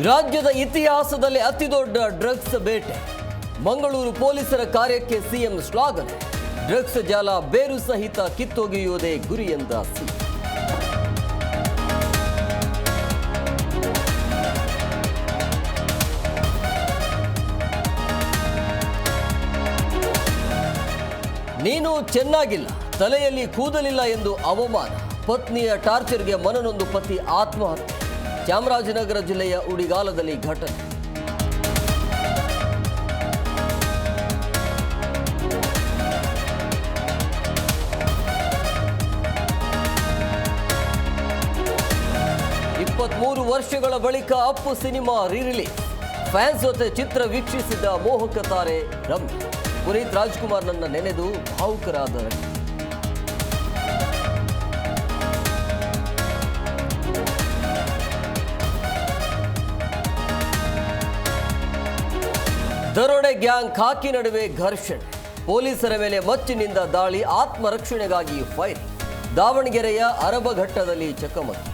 ರಾಜ್ಯದ ಇತಿಹಾಸದಲ್ಲಿ ಅತಿದೊಡ್ಡ ಡ್ರಗ್ಸ್ ಬೇಟೆ. ಮಂಗಳೂರು ಪೊಲೀಸರ ಕಾರ್ಯಕ್ಕೆ ಸಿಎಂ ಶ್ಲಾಘನೆ. ಡ್ರಗ್ಸ್ ಜಾಲ ಬೇರು ಸಹಿತ ಕಿತ್ತೊಗೆಯುವುದೇ ಗುರಿ ಎಂದ ಸಿಎಂ. ನೀನು ಚೆನ್ನಾಗಿಲ್ಲ, ತಲೆಯಲ್ಲಿ ಕೂದಲಿಲ್ಲ ಎಂದು ಅವಮಾನ. ಪತ್ನಿಯ ಟಾರ್ಚರ್ಗೆ ಮನನೊಂದು ಪತಿ ಆತ್ಮಹತ್ಯೆ. ಚಾಮರಾಜನಗರ ಜಿಲ್ಲೆಯ ಉಡಿಗಾಲದಲ್ಲಿ ಘಟನೆ. ಇಪ್ಪತ್ಮೂರು ವರ್ಷಗಳ ಬಳಿಕ ಅಪ್ಪು ಸಿನಿಮಾ ರಿಲೀಸ್. ಫ್ಯಾನ್ಸ್ ಜೊತೆ ಚಿತ್ರ ವೀಕ್ಷಿಸಿದ ಮೋಹಕ ತಾರೆ ರಮ್ಯ. ಪುನೀತ್ ರಾಜ್ಕುಮಾರ್ನನ್ನ ನೆನೆದು ಭಾವುಕರಾದ ರಮ್ಯ. ದರೋಡೆ ಗ್ಯಾಂಗ್ ಖಾಕಿ ನಡುವೆ ಘರ್ಷಣೆ. ಪೊಲೀಸರ ಮೇಲೆ ಮಚ್ಚಿನಿಂದ ದಾಳಿ, ಆತ್ಮರಕ್ಷಣೆಗಾಗಿ ಫೈರಿಂಗ್. ದಾವಣಗೆರೆಯ ಅರಬಘಟ್ಟದಲ್ಲಿ ಚಕಮಕಿ.